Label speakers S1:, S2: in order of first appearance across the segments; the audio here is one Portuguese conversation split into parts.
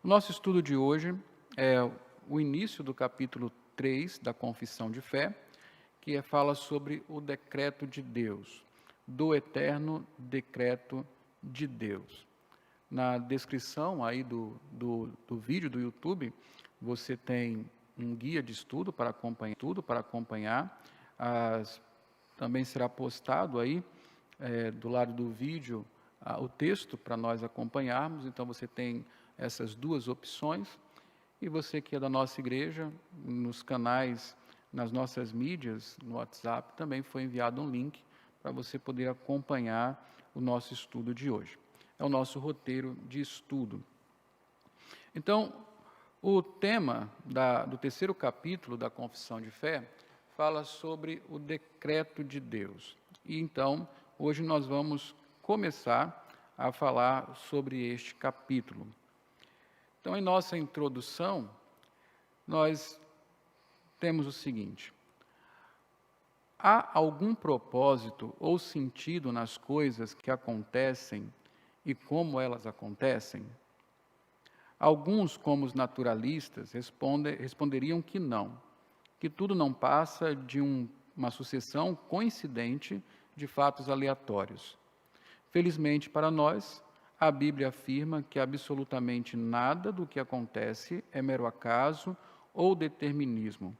S1: O nosso estudo de hoje é o início do capítulo 3 da Confissão de Fé, que fala sobre o decreto de Deus, do eterno decreto de Deus. Na descrição aí do vídeo do YouTube, você tem um guia de estudo para acompanhar. Também será postado aí, do lado do vídeo, o texto para nós acompanharmos. Então, você tem essas duas opções. E você que é da nossa igreja, nos canais, nas nossas mídias, no WhatsApp, também foi enviado um link para você poder acompanhar o nosso estudo de hoje. É o nosso roteiro de estudo. Então, o tema do terceiro capítulo da Confissão de Fé fala sobre o decreto de Deus. E então, hoje nós vamos começar a falar sobre este capítulo. Então, em nossa introdução, nós temos o seguinte: há algum propósito ou sentido nas coisas que acontecem e como elas acontecem? Alguns, como os naturalistas, responderiam que não, que tudo não passa de uma sucessão coincidente de fatos aleatórios. Felizmente para nós, a Bíblia afirma que absolutamente nada do que acontece é mero acaso ou determinismo,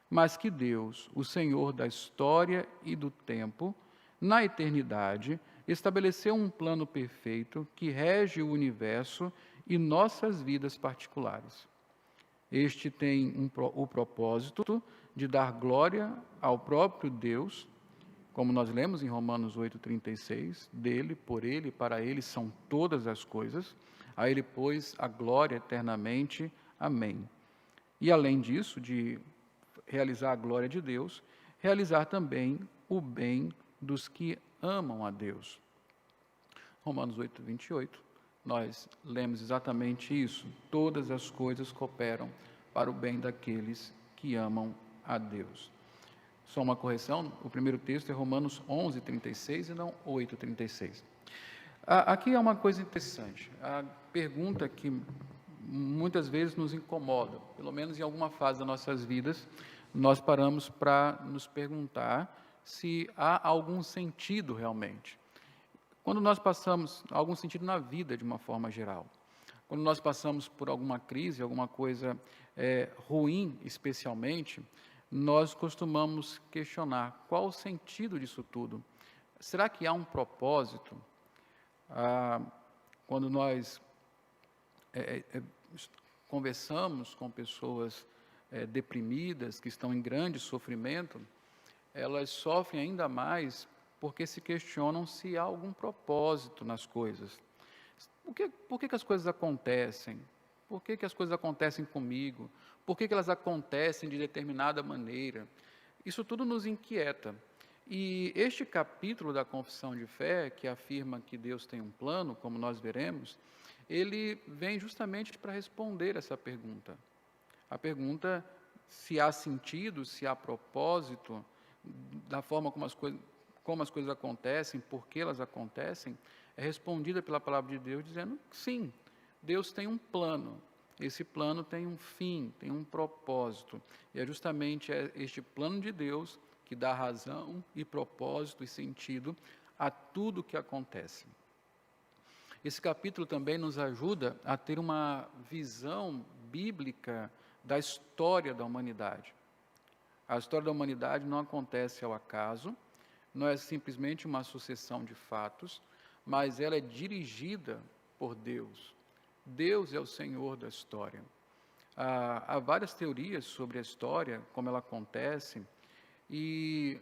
S1: mas que Deus, o Senhor da história e do tempo, na eternidade, estabeleceu um plano perfeito que rege o universo e nossas vidas particulares. Este tem o propósito de dar glória ao próprio Deus, como nós lemos em Romanos 8,36, dele, por ele e para ele são todas as coisas, a ele, pois, a glória eternamente. Amém. E além disso, de realizar a glória de Deus, realizar também o bem dos que amam a Deus. Romanos 8,28, nós lemos exatamente isso. Todas as coisas cooperam para o bem daqueles que amam a Deus. Só uma correção, o primeiro texto é Romanos 11,36 e não 8,36. Aqui é uma coisa interessante, a pergunta que muitas vezes nos incomoda, pelo menos em alguma fase das nossas vidas, nós paramos para nos perguntar se há algum sentido realmente. Quando nós passamos, algum sentido na vida de uma forma geral, quando nós passamos por alguma crise, alguma coisa ruim especialmente, nós costumamos questionar qual o sentido disso tudo. Será que há um propósito? Quando nós conversamos com pessoas deprimidas, que estão em grande sofrimento, elas sofrem ainda mais porque se questionam se há algum propósito nas coisas. Por que as coisas acontecem? Por que as coisas acontecem comigo? Por que elas acontecem de determinada maneira? Isso tudo nos inquieta. E este capítulo da Confissão de Fé, que afirma que Deus tem um plano, como nós veremos, ele vem justamente para responder essa pergunta. A pergunta se há sentido, se há propósito, da forma como as coisas acontecem, por que elas acontecem, é respondida pela palavra de Deus dizendo que sim, Deus tem um plano. Esse plano tem um fim, tem um propósito. E é justamente este plano de Deus que dá razão e propósito e sentido a tudo que acontece. Esse capítulo também nos ajuda a ter uma visão bíblica da história da humanidade. A história da humanidade não acontece ao acaso, não é simplesmente uma sucessão de fatos, mas ela é dirigida por Deus. Deus é o Senhor da história. Há várias teorias sobre a história, como ela acontece, e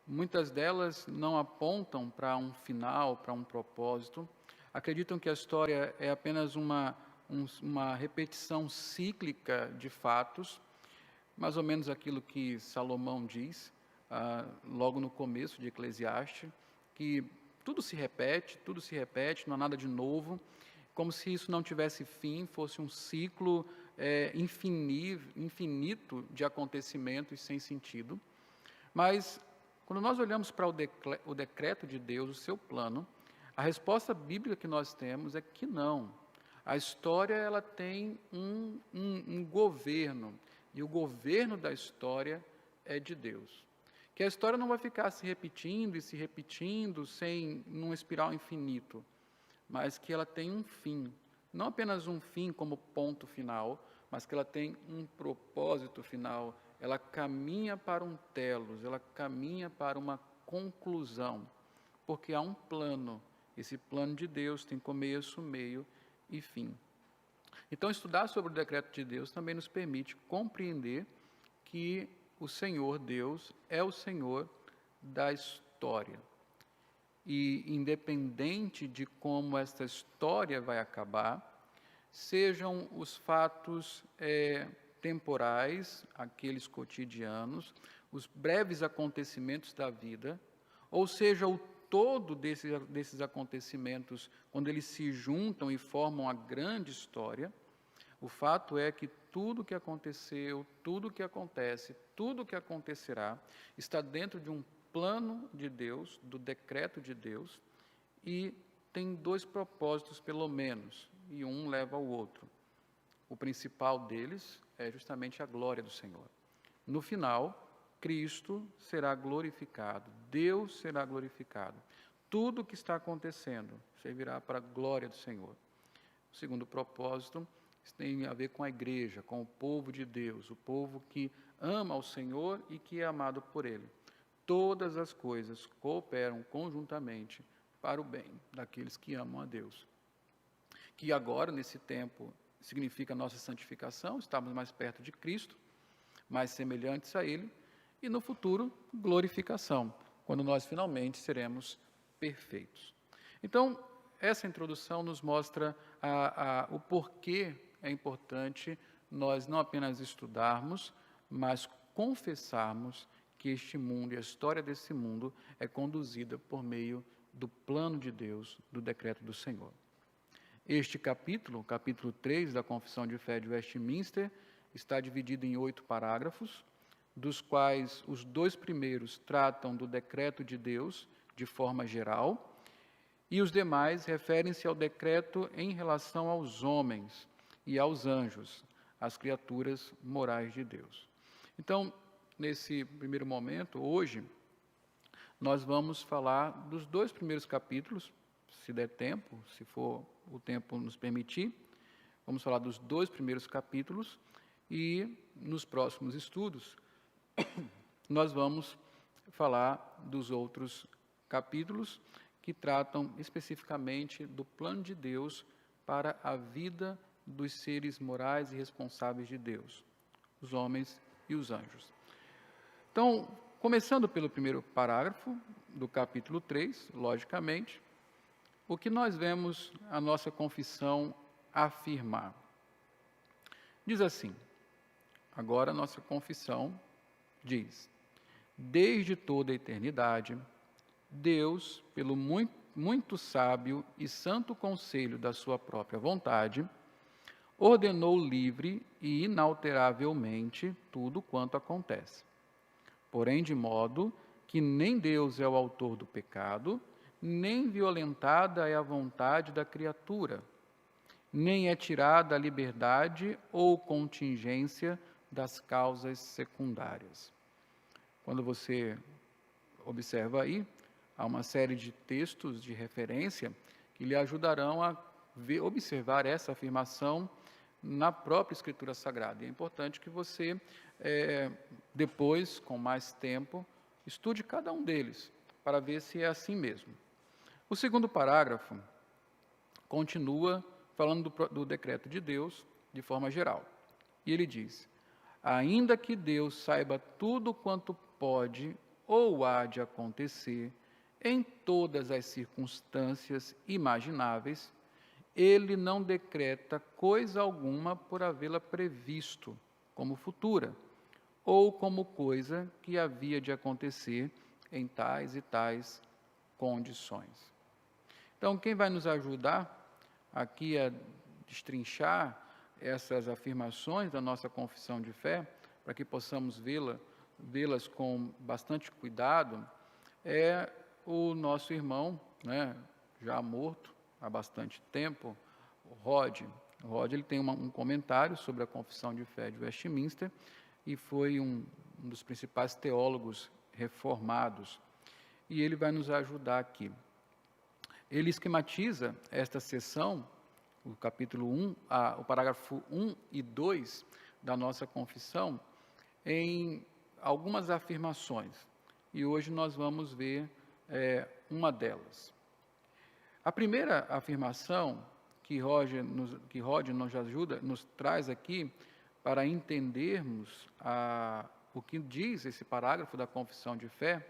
S1: muitas delas não apontam para um final, para um propósito. Acreditam que a história é apenas uma repetição cíclica de fatos, mais ou menos aquilo que Salomão diz, logo no começo de Eclesiastes, que tudo se repete, não há nada de novo, como se isso não tivesse fim, fosse um ciclo infinito de acontecimentos sem sentido. Mas, quando nós olhamos para o decreto de Deus, o seu plano, a resposta bíblica que nós temos é que não. A história ela tem um governo, e o governo da história é de Deus. Que a história não vai ficar se repetindo e se repetindo num espiral infinito, mas que ela tem um fim. Não apenas um fim como ponto final, mas que ela tem um propósito final. Ela caminha para um telos, ela caminha para uma conclusão, porque há um plano. Esse plano de Deus tem começo, meio e fim. Então, estudar sobre o decreto de Deus também nos permite compreender que o Senhor Deus é o Senhor da história. E, independente de como esta história vai acabar, sejam os fatos temporais, aqueles cotidianos, os breves acontecimentos da vida, ou seja, o todo desses acontecimentos, quando eles se juntam e formam a grande história, o fato é que tudo que aconteceu, tudo que acontece, tudo que acontecerá, está dentro de um plano de Deus, do decreto de Deus, e tem dois propósitos, pelo menos, e um leva ao outro. O principal deles é justamente a glória do Senhor. No final, Cristo será glorificado, Deus será glorificado. Tudo o que está acontecendo servirá para a glória do Senhor. O segundo propósito tem a ver com a igreja, com o povo de Deus, o povo que ama ao Senhor e que é amado por Ele. Todas as coisas cooperam conjuntamente para o bem daqueles que amam a Deus. Que agora, nesse tempo, significa a nossa santificação, estamos mais perto de Cristo, mais semelhantes a Ele, e no futuro, glorificação, quando nós finalmente seremos perfeitos. Então, essa introdução nos mostra o porquê é importante nós não apenas estudarmos, mas confessarmos que este mundo e a história desse mundo é conduzida por meio do plano de Deus, do decreto do Senhor. Este capítulo, capítulo 3 da Confissão de Fé de Westminster, está dividido em 8 parágrafos, dos quais os 2 primeiros tratam do decreto de Deus de forma geral, e os demais referem-se ao decreto em relação aos homens e aos anjos, as criaturas morais de Deus. Então, nesse primeiro momento, hoje, nós vamos falar dos 2 primeiros capítulos, se der tempo, se for o tempo nos permitir, vamos falar dos 2 primeiros capítulos e nos próximos estudos nós vamos falar dos outros capítulos que tratam especificamente do plano de Deus para a vida dos seres morais e responsáveis de Deus, os homens e os anjos. Então, começando pelo primeiro parágrafo do capítulo 3, logicamente, o que nós vemos a nossa confissão afirmar? Diz assim, agora a nossa confissão diz: desde toda a eternidade, Deus, pelo muito sábio e santo conselho da sua própria vontade, ordenou livre e inalteravelmente tudo quanto acontece. Porém, de modo que nem Deus é o autor do pecado, nem violentada é a vontade da criatura, nem é tirada a liberdade ou contingência das causas secundárias. Quando você observa aí, há uma série de textos de referência que lhe ajudarão a observar essa afirmação na própria Escritura Sagrada. E é importante que você, depois, com mais tempo, estude cada um deles, para ver se é assim mesmo. O segundo parágrafo continua falando do decreto de Deus de forma geral. E ele diz: ainda que Deus saiba tudo quanto pode ou há de acontecer em todas as circunstâncias imagináveis, Ele não decreta coisa alguma por havê-la previsto como futura, ou como coisa que havia de acontecer em tais e tais condições. Então, quem vai nos ajudar aqui a destrinchar essas afirmações da nossa confissão de fé, para que possamos vê-las com bastante cuidado, é o nosso irmão, já morto há bastante tempo, Rod. O Rod ele tem um comentário sobre a Confissão de Fé de Westminster e foi um dos principais teólogos reformados. E ele vai nos ajudar aqui. Ele esquematiza esta seção, o capítulo 1, o parágrafo 1 e 2 da nossa confissão, em algumas afirmações. E hoje nós vamos ver uma delas. A primeira afirmação que Rod nos ajuda, nos traz aqui para entendermos o que diz esse parágrafo da Confissão de Fé,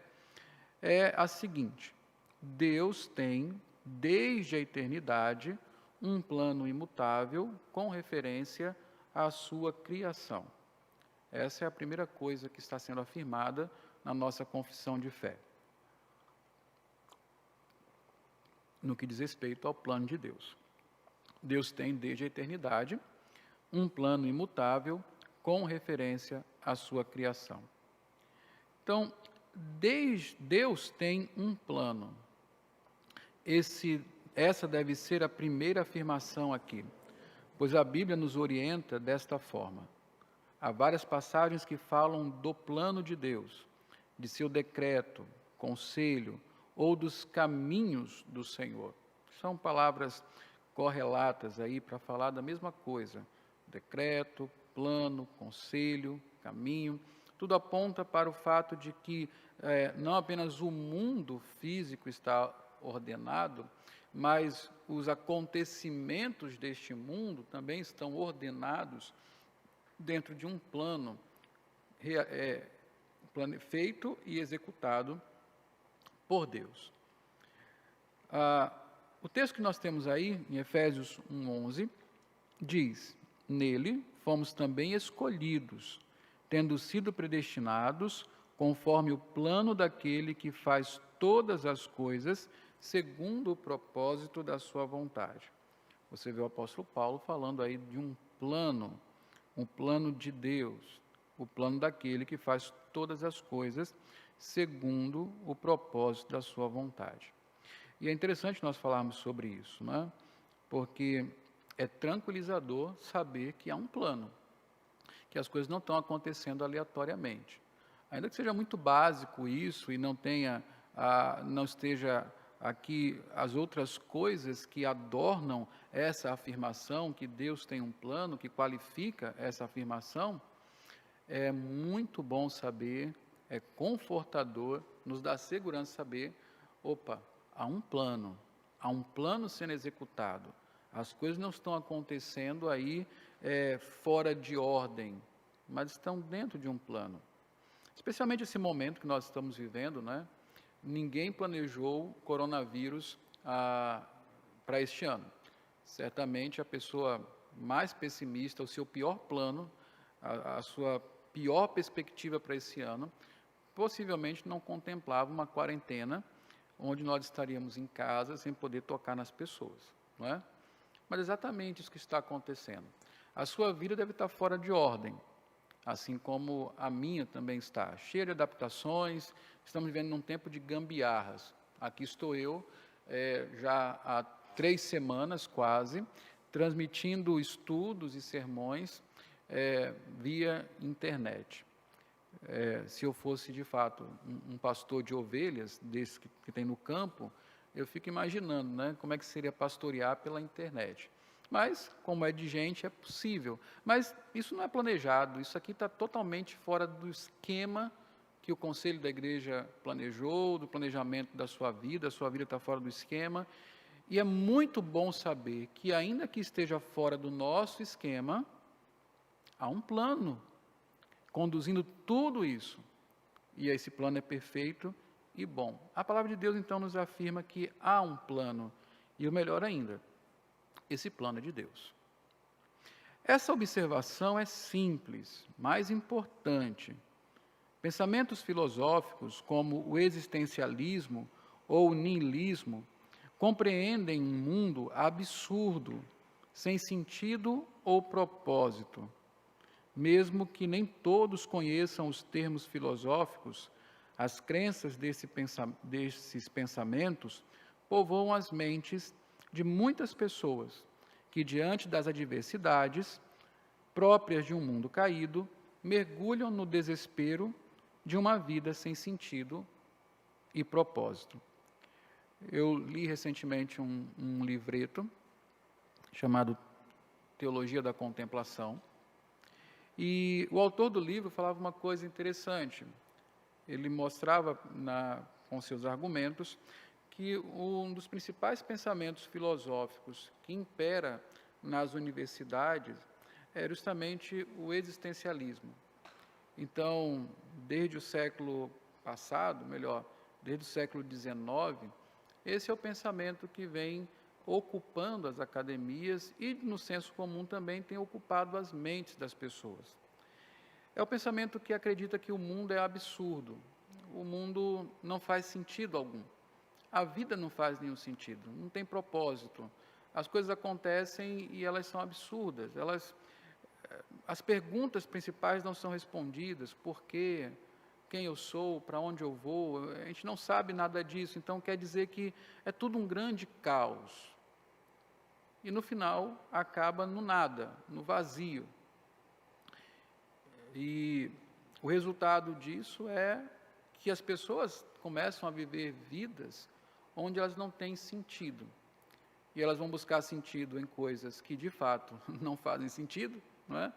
S1: é a seguinte: Deus tem, desde a eternidade, um plano imutável com referência à sua criação. Essa é a primeira coisa que está sendo afirmada na nossa confissão de fé, no que diz respeito ao plano de Deus. Deus tem, desde a eternidade, um plano imutável com referência à sua criação. Então, Deus tem um plano. Essa deve ser a primeira afirmação aqui, pois a Bíblia nos orienta desta forma. Há várias passagens que falam do plano de Deus, de seu decreto, conselho ou dos caminhos do Senhor. São palavras correlatas aí para falar da mesma coisa: decreto, plano, conselho, caminho. Tudo aponta para o fato de que não apenas o mundo físico está ordenado, mas os acontecimentos deste mundo também estão ordenados dentro de um plano feito e executado por Deus. O texto que nós temos aí, em Efésios 1:11, diz: nele fomos também escolhidos, tendo sido predestinados, conforme o plano daquele que faz todas as coisas, segundo o propósito da sua vontade. Você vê o apóstolo Paulo falando aí de um plano de Deus, o plano daquele que faz todas as coisas, segundo o propósito da sua vontade. E é interessante nós falarmos sobre isso, né? Porque é tranquilizador saber que há um plano, que as coisas não estão acontecendo aleatoriamente. Ainda que seja muito básico isso e não esteja aqui as outras coisas que adornam essa afirmação, que Deus tem um plano, que qualifica essa afirmação, é muito bom saber, é confortador, nos dá segurança saber, há um plano sendo executado. As coisas não estão acontecendo aí fora de ordem, mas estão dentro de um plano. Especialmente esse momento que nós estamos vivendo, né? Ninguém planejou o coronavírus para este ano. Certamente a pessoa mais pessimista, o seu pior plano, a sua pior perspectiva para esse ano, possivelmente não contemplava uma quarentena onde nós estaríamos em casa sem poder tocar nas pessoas, não é? Mas exatamente isso que está acontecendo. A sua vida deve estar fora de ordem, assim como a minha também está, cheia de adaptações. Estamos vivendo num tempo de gambiarras. Aqui estou eu, já há 3 semanas quase, transmitindo estudos e sermões via internet. Se eu fosse, de fato, um pastor de ovelhas, desse que tem no campo, eu fico imaginando, né, como é que seria pastorear pela internet. Mas, como é de gente, é possível. Mas isso não é planejado, isso aqui está totalmente fora do esquema que o Conselho da Igreja planejou, do planejamento da sua vida. A sua vida está fora do esquema. E é muito bom saber que, ainda que esteja fora do nosso esquema, há um plano conduzindo tudo isso. E esse plano é perfeito e bom. A palavra de Deus, então, nos afirma que há um plano. E o melhor ainda, esse plano é de Deus. Essa observação é simples, mas importante. Pensamentos filosóficos como o existencialismo ou o niilismo compreendem um mundo absurdo, sem sentido ou propósito. Mesmo que nem todos conheçam os termos filosóficos, as crenças desses pensamentos povoam as mentes de muitas pessoas que, diante das adversidades próprias de um mundo caído, mergulham no desespero de uma vida sem sentido e propósito. Eu li recentemente um livreto chamado Teologia da Contemplação, e o autor do livro falava uma coisa interessante. Ele mostrava, com seus argumentos, que um dos principais pensamentos filosóficos que impera nas universidades é justamente o existencialismo. Então, desde o século passado, desde o século XIX, esse é o pensamento que vem ocupando as academias e, no senso comum, também tem ocupado as mentes das pessoas. É o pensamento que acredita que o mundo é absurdo, o mundo não faz sentido algum, a vida não faz nenhum sentido, não tem propósito, as coisas acontecem e elas são absurdas, as perguntas principais não são respondidas: por quê, quem eu sou, para onde eu vou, a gente não sabe nada disso, então quer dizer que é tudo um grande caos. E no final acaba no nada, no vazio. E o resultado disso é que as pessoas começam a viver vidas onde elas não têm sentido. E elas vão buscar sentido em coisas que de fato não fazem sentido, não é?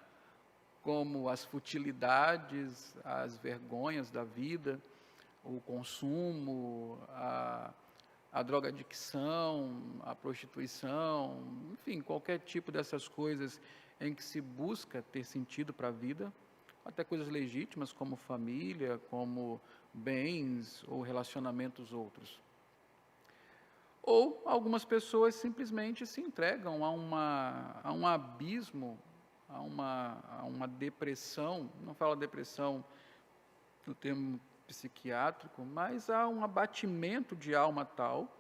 S1: Como as futilidades, as vergonhas da vida, o consumo, a drogadicção, a prostituição, enfim, qualquer tipo dessas coisas em que se busca ter sentido para a vida, até coisas legítimas como família, como bens ou relacionamentos outros. Ou algumas pessoas simplesmente se entregam a um abismo, a uma depressão, não falo depressão no termo psiquiátrico, mas há um abatimento de alma tal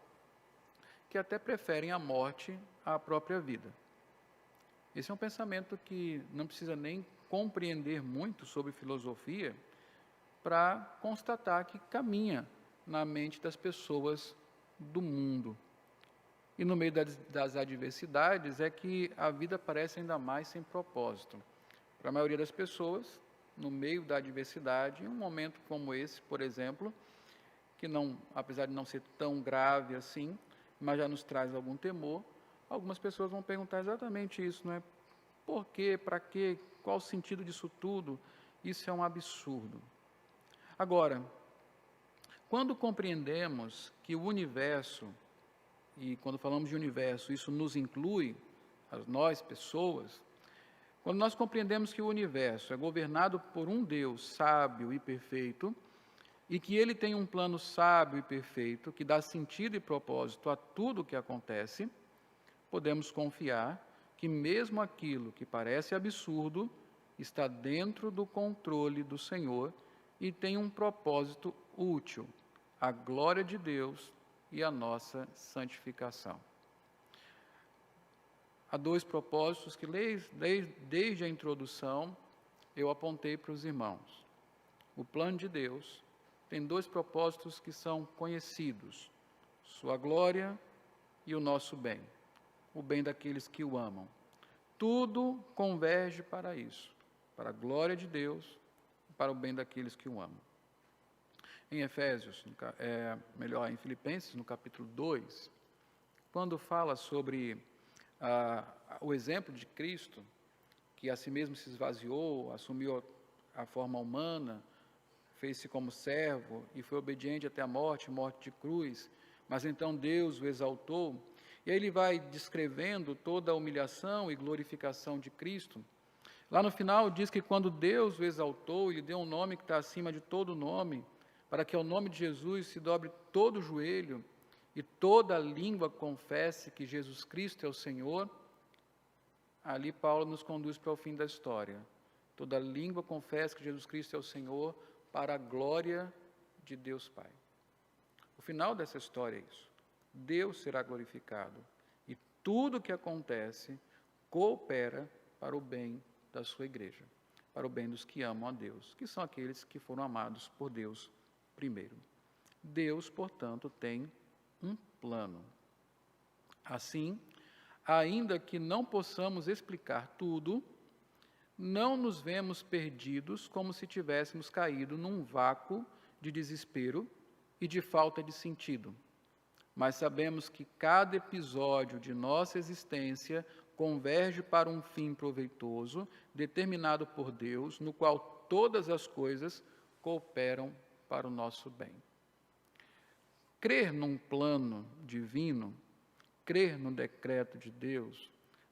S1: que até preferem a morte à própria vida. Esse é um pensamento que não precisa nem compreender muito sobre filosofia para constatar que caminha na mente das pessoas do mundo. E no meio das adversidades é que a vida parece ainda mais sem propósito. Para a maioria das pessoas, no meio da adversidade, em um momento como esse, por exemplo, que não, apesar de não ser tão grave assim, mas já nos traz algum temor, algumas pessoas vão perguntar exatamente isso, não é? Por quê? Para quê? Qual o sentido disso tudo? Isso é um absurdo. Agora, quando compreendemos que o universo, e quando falamos de universo, isso nos inclui, nós, pessoas, quando nós compreendemos que o universo é governado por um Deus sábio e perfeito, e que Ele tem um plano sábio e perfeito, que dá sentido e propósito a tudo o que acontece, podemos confiar que mesmo aquilo que parece absurdo está dentro do controle do Senhor e tem um propósito útil, a glória de Deus e a nossa santificação. Há dois propósitos que, desde a introdução, eu apontei para os irmãos. O plano de Deus tem dois propósitos que são conhecidos: sua glória e o nosso bem, o bem daqueles que o amam. Tudo converge para isso, para a glória de Deus e para o bem daqueles que o amam. Em Efésios, em Filipenses, no capítulo 2, quando fala sobre o exemplo de Cristo, que a si mesmo se esvaziou, assumiu a forma humana, fez-se como servo e foi obediente até a morte de cruz, mas então Deus o exaltou. E aí ele vai descrevendo toda a humilhação e glorificação de Cristo. Lá no final diz que quando Deus o exaltou, Ele deu um nome que está acima de todo nome, para que ao nome de Jesus se dobre todo o joelho e toda língua confesse que Jesus Cristo é o Senhor. Ali Paulo nos conduz para o fim da história. Toda língua confessa que Jesus Cristo é o Senhor, para a glória de Deus Pai. O final dessa história é isso. Deus será glorificado e tudo o que acontece coopera para o bem da sua igreja, para o bem dos que amam a Deus, que são aqueles que foram amados por Deus primeiro. Deus, portanto, tem um plano. Assim, ainda que não possamos explicar tudo, não nos vemos perdidos como se tivéssemos caído num vácuo de desespero e de falta de sentido. Mas sabemos que cada episódio de nossa existência converge para um fim proveitoso, determinado por Deus, no qual todas as coisas cooperam para o nosso bem. Crer num plano divino, crer no decreto de Deus,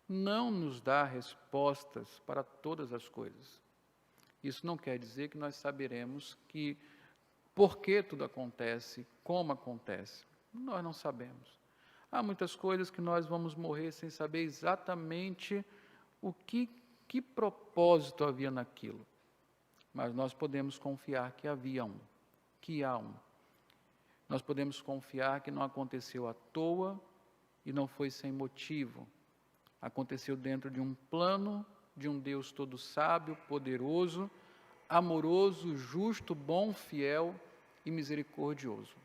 S1: não nos dá respostas para todas as coisas. Isso não quer dizer que nós saberemos por que tudo acontece, como acontece. Nós não sabemos. Há muitas coisas que nós vamos morrer sem saber exatamente que propósito havia naquilo. Mas nós podemos confiar que havia um, que há um. Nós podemos confiar que não aconteceu à toa e não foi sem motivo. Aconteceu dentro de um plano de um Deus todo sábio, poderoso, amoroso, justo, bom, fiel e misericordioso.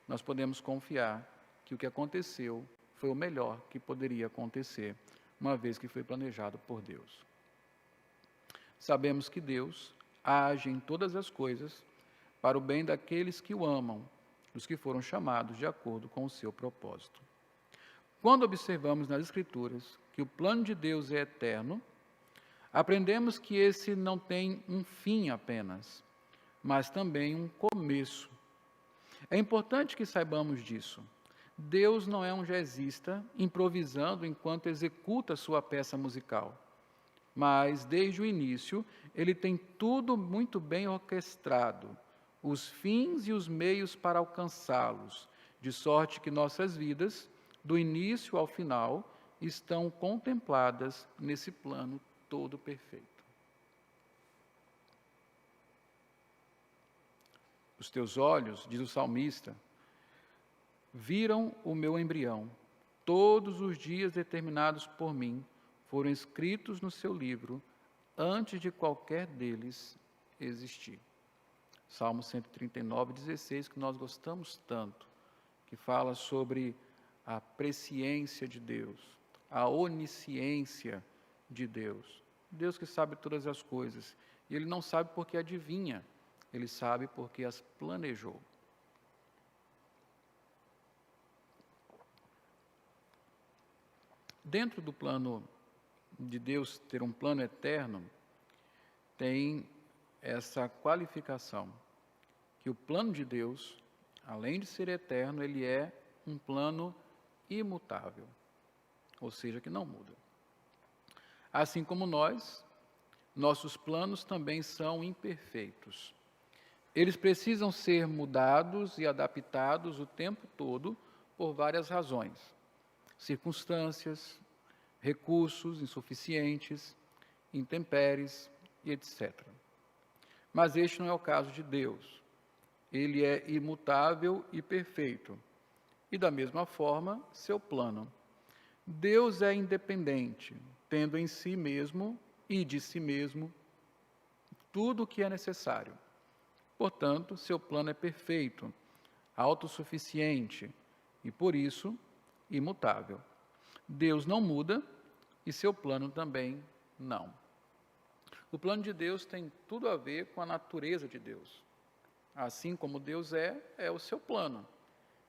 S1: Nós podemos confiar que o que aconteceu foi o melhor que poderia acontecer, uma vez que foi planejado por Deus. Sabemos que Deus age em todas as coisas para o bem daqueles que o amam, dos que foram chamados de acordo com o seu propósito. Quando observamos nas Escrituras que o plano de Deus é eterno, aprendemos que esse não tem um fim apenas, mas também um começo. É importante que saibamos disso. Deus não é um jazzista improvisando enquanto executa sua peça musical, mas desde o início ele tem tudo muito bem orquestrado, os fins e os meios para alcançá-los, de sorte que nossas vidas, do início ao final, estão contempladas nesse plano todo perfeito. Os teus olhos, diz o salmista, viram o meu embrião. Todos os dias determinados por mim foram escritos no seu livro, antes de qualquer deles existir. Salmo 139, 16, que nós gostamos tanto, que fala sobre a presciência de Deus, a onisciência de Deus. Deus que sabe todas as coisas. E Ele não sabe porque adivinha, Ele sabe porque as planejou. Dentro do plano de Deus ter um plano eterno, tem essa qualificação, que o plano de Deus, além de ser eterno, ele é um plano imutável, ou seja, que não muda. Assim como nós, nossos planos também são imperfeitos. Eles precisam ser mudados e adaptados o tempo todo por várias razões, circunstâncias, recursos insuficientes, intempéries e etc. Mas este não é o caso de Deus. Ele é imutável e perfeito. E da mesma forma, seu plano. Deus é independente, tendo em si mesmo e de si mesmo tudo o que é necessário. Portanto, seu plano é perfeito, autossuficiente e, por isso, imutável. Deus não muda e seu plano também não. O plano de Deus tem tudo a ver com a natureza de Deus. Assim como Deus é o seu plano.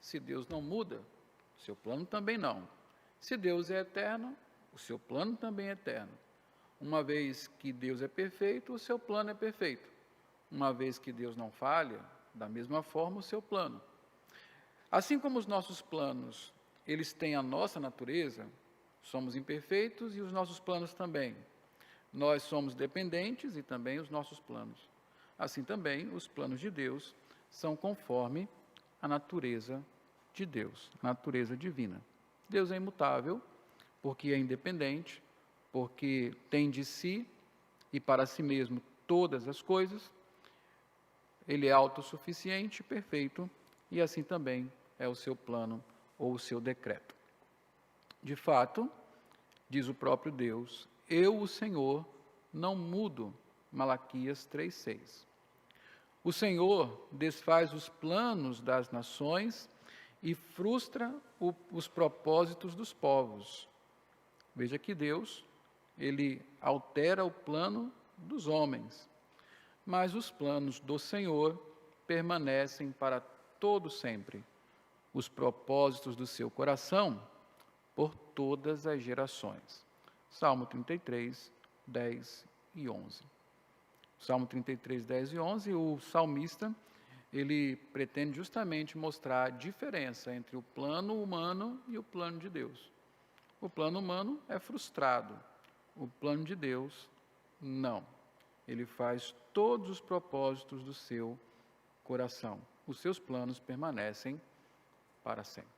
S1: Se Deus não muda, seu plano também não. Se Deus é eterno, o seu plano também é eterno. Uma vez que Deus é perfeito, o seu plano é perfeito. Uma vez que Deus não falha, da mesma forma o seu plano. Assim como os nossos planos, eles têm a nossa natureza, somos imperfeitos e os nossos planos também. Nós somos dependentes e também os nossos planos. Assim também, os planos de Deus são conforme a natureza de Deus, a natureza divina. Deus é imutável, porque é independente, porque tem de si e para si mesmo todas as coisas. Ele é autossuficiente, perfeito, e assim também é o seu plano ou o seu decreto. De fato, diz o próprio Deus, eu, o Senhor, não mudo. Malaquias 3:6. O Senhor desfaz os planos das nações e frustra os propósitos dos povos. Veja que Deus, ele altera o plano dos homens, mas os planos do Senhor permanecem para todo sempre. Os propósitos do seu coração por todas as gerações. Salmo 33, 10 e 11. Salmo 33, 10 e 11, o salmista, ele pretende justamente mostrar a diferença entre o plano humano e o plano de Deus. O plano humano é frustrado, o plano de Deus, não. Ele faz todos os propósitos do seu coração. Os seus planos permanecem para sempre.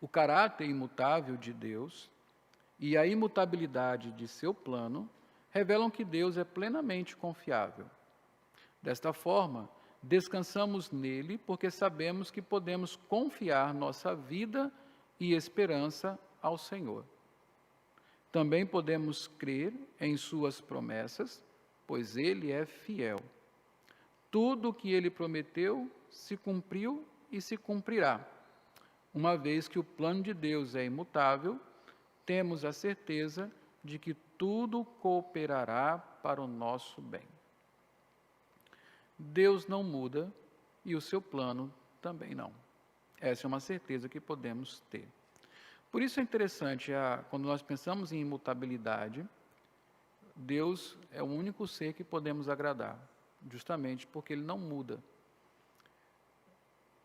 S1: O caráter imutável de Deus e a imutabilidade de seu plano revelam que Deus é plenamente confiável. Desta forma, descansamos nele porque sabemos que podemos confiar nossa vida e esperança ao Senhor. Também podemos crer em suas promessas, pois ele é fiel. Tudo o que ele prometeu se cumpriu e se cumprirá. Uma vez que o plano de Deus é imutável, temos a certeza de que tudo cooperará para o nosso bem. Deus não muda e o seu plano também não. Essa é uma certeza que podemos ter. Por isso é interessante, quando nós pensamos em imutabilidade, Deus é o único ser que podemos agradar, justamente porque ele não muda.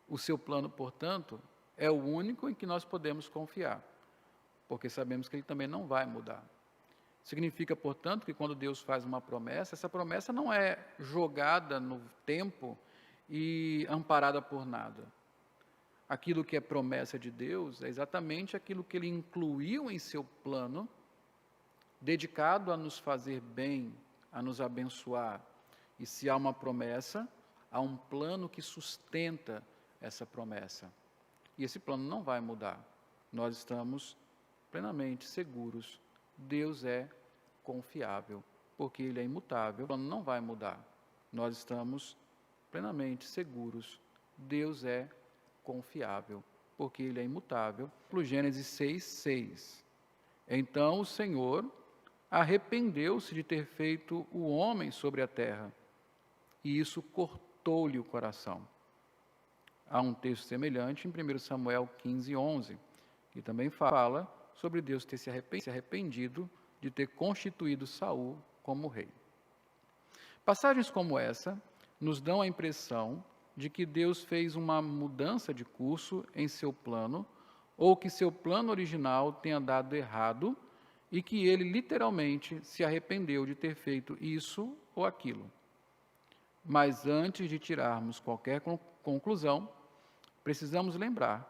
S1: O seu plano, portanto, é o único em que nós podemos confiar, porque sabemos que ele também não vai mudar. Significa, portanto, que quando Deus faz uma promessa, essa promessa não é jogada no tempo e amparada por nada. Aquilo que é promessa de Deus é exatamente aquilo que ele incluiu em seu plano, dedicado a nos fazer bem, a nos abençoar. E se há uma promessa, há um plano que sustenta essa promessa. E esse plano não vai mudar. Nós estamos plenamente seguros. Deus é confiável, porque ele é imutável. O plano não vai mudar. Nós estamos plenamente seguros. Deus é confiável, porque ele é imutável. Gênesis 6, 6. Então o Senhor arrependeu-se de ter feito o homem sobre a terra, e isso cortou-lhe o coração. Há um texto semelhante em 1 Samuel 15, 11, que também fala sobre Deus ter se arrependido de ter constituído Saul como rei. Passagens como essa nos dão a impressão de que Deus fez uma mudança de curso em seu plano, ou que seu plano original tenha dado errado, e que ele literalmente se arrependeu de ter feito isso ou aquilo. Mas antes de tirarmos qualquer conclusão, precisamos lembrar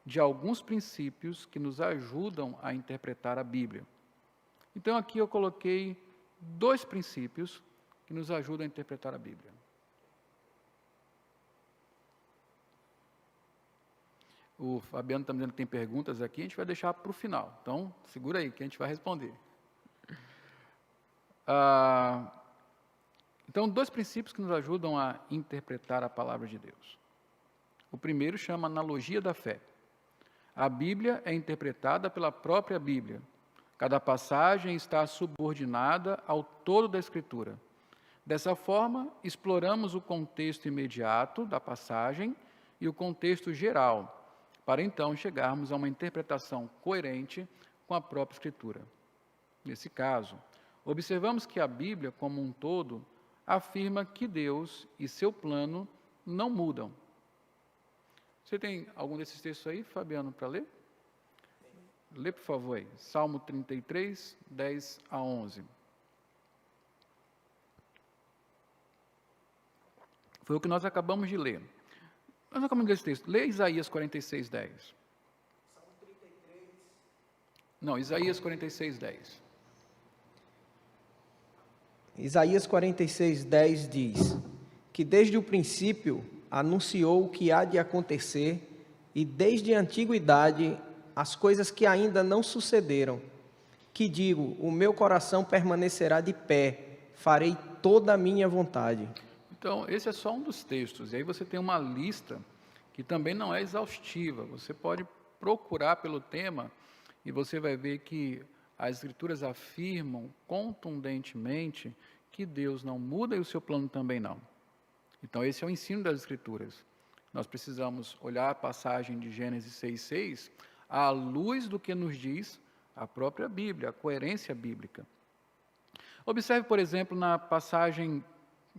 S1: de alguns princípios que nos ajudam a interpretar a Bíblia. Então aqui eu coloquei 2 princípios que nos ajudam a interpretar a Bíblia. O Fabiano está me dizendo que tem perguntas aqui, a gente vai deixar para o final. Então, segura aí que a gente vai responder. Então, 2 princípios que nos ajudam a interpretar a palavra de Deus. O primeiro chama analogia da fé. A Bíblia é interpretada pela própria Bíblia. Cada passagem está subordinada ao todo da Escritura. Dessa forma, exploramos o contexto imediato da passagem e o contexto geral, para então chegarmos a uma interpretação coerente com a própria Escritura. Nesse caso, observamos que a Bíblia, como um todo, afirma que Deus e seu plano não mudam. Você tem algum desses textos aí, Fabiano, para ler? Lê, por favor, aí. Salmo 33, 10 a 11. Foi o que nós acabamos de ler. Nós acabamos de ler esse texto. Lê Isaías 46, 10.
S2: Salmo 33.
S1: Não, Isaías 46, 10.
S2: Isaías 46, 10 diz que desde o princípio anunciou o que há de acontecer e desde a antiguidade as coisas que ainda não sucederam. Que digo, o meu coração permanecerá de pé, farei toda a minha vontade.
S1: Então, esse é só um dos textos. E aí você tem uma lista que também não é exaustiva. Você pode procurar pelo tema e você vai ver que as Escrituras afirmam contundentemente que Deus não muda e o seu plano também não. Então, esse é o ensino das Escrituras. Nós precisamos olhar a passagem de Gênesis 6,6 à luz do que nos diz a própria Bíblia, a coerência bíblica. Observe, por exemplo, na passagem,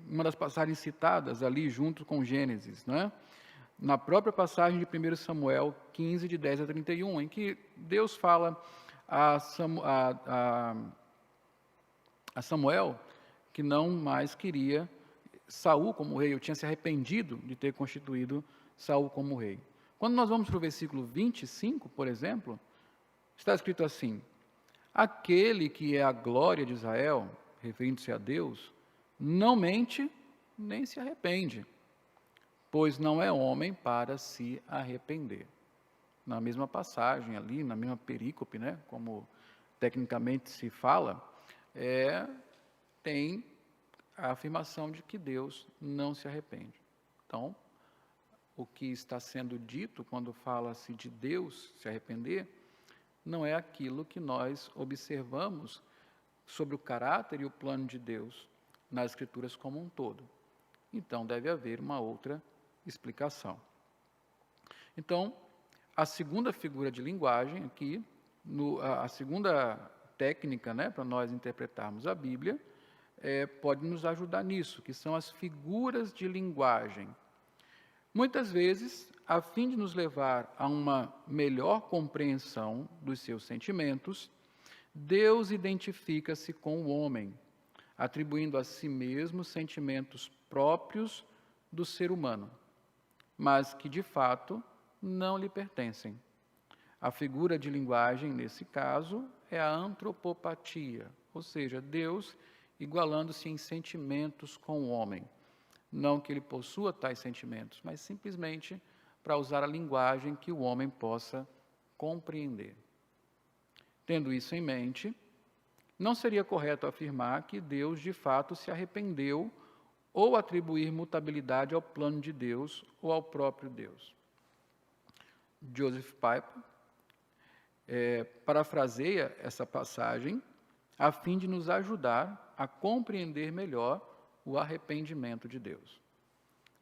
S1: uma das passagens citadas ali junto com Gênesis, né? Na própria passagem de 1 Samuel 15, de 10 a 31, em que Deus fala a Samuel que não mais queria Saul como rei, eu tinha se arrependido de ter constituído Saul como rei. Quando nós vamos para o versículo 25, por exemplo, está escrito assim: aquele que é a glória de Israel, referindo-se a Deus, não mente nem se arrepende, pois não é homem para se arrepender. Na mesma passagem ali, na mesma perícope, né, como tecnicamente se fala, tem a afirmação de que Deus não se arrepende. Então, o que está sendo dito quando fala-se de Deus se arrepender, não é aquilo que nós observamos sobre o caráter e o plano de Deus nas Escrituras como um todo. Então, deve haver uma outra explicação. Então, a segunda figura de linguagem aqui, a segunda técnica, né, para nós interpretarmos a Bíblia, pode nos ajudar nisso, que são as figuras de linguagem. Muitas vezes, a fim de nos levar a uma melhor compreensão dos seus sentimentos, Deus identifica-se com o homem, atribuindo a si mesmo sentimentos próprios do ser humano, mas que, de fato, não lhe pertencem. A figura de linguagem, nesse caso, é a antropopatia, ou seja, Deus igualando-se em sentimentos com o homem. Não que ele possua tais sentimentos, mas simplesmente para usar a linguagem que o homem possa compreender. Tendo isso em mente, não seria correto afirmar que Deus de fato se arrependeu ou atribuir mutabilidade ao plano de Deus ou ao próprio Deus. Joseph Piper parafraseia essa passagem a fim de nos ajudar a compreender melhor o arrependimento de Deus.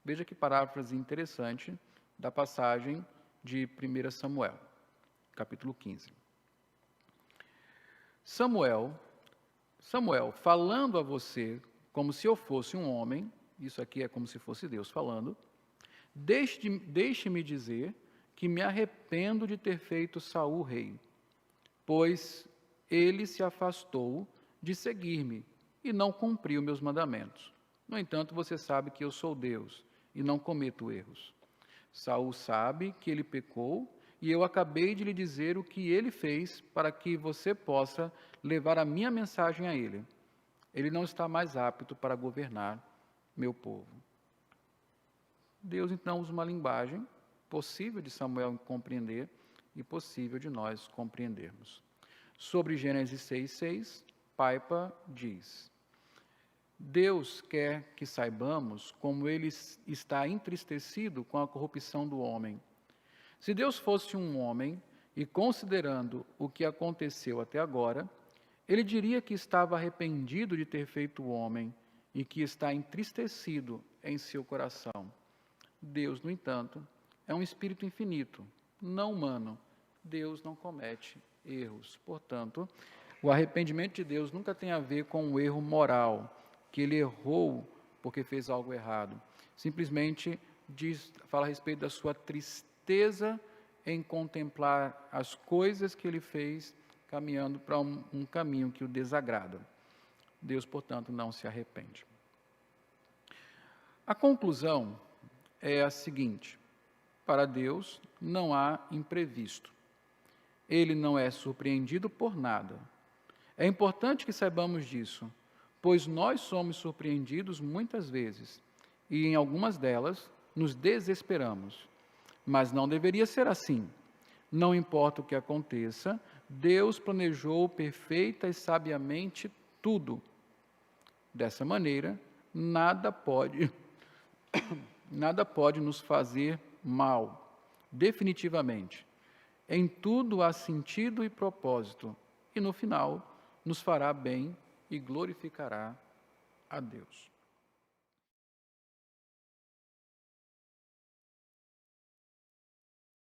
S1: Veja que paráfrase interessante da passagem de 1 Samuel, capítulo 15. Samuel, falando a você como se eu fosse um homem, isso aqui é como se fosse Deus falando, deixe-me dizer que me arrependo de ter feito Saul rei, pois ele se afastou de seguir-me e não cumpriu meus mandamentos. No entanto, você sabe que eu sou Deus e não cometo erros. Saul sabe que ele pecou e eu acabei de lhe dizer o que ele fez para que você possa levar a minha mensagem a ele. Ele não está mais apto para governar meu povo. Deus, então, usa uma linguagem possível de Samuel compreender e possível de nós compreendermos. Sobre Gênesis 6,6, Piper diz: Deus quer que saibamos como ele está entristecido com a corrupção do homem. Se Deus fosse um homem, e considerando o que aconteceu até agora, ele diria que estava arrependido de ter feito o homem e que está entristecido em seu coração. Deus, no entanto, é um espírito infinito, não humano. Deus não comete erros. Portanto, o arrependimento de Deus nunca tem a ver com um erro moral, que ele errou porque fez algo errado. Simplesmente fala a respeito da sua tristeza em contemplar as coisas que ele fez, caminhando para um caminho que o desagrada. Deus, portanto, não se arrepende. A conclusão é a seguinte: para Deus não há imprevisto. Ele não é surpreendido por nada. É importante que saibamos disso, pois nós somos surpreendidos muitas vezes, e em algumas delas nos desesperamos. Mas não deveria ser assim. Não importa o que aconteça, Deus planejou perfeita e sabiamente tudo. Dessa maneira, nada pode nos fazer mal, definitivamente. Em tudo há sentido e propósito, e no final nos fará bem e glorificará a Deus.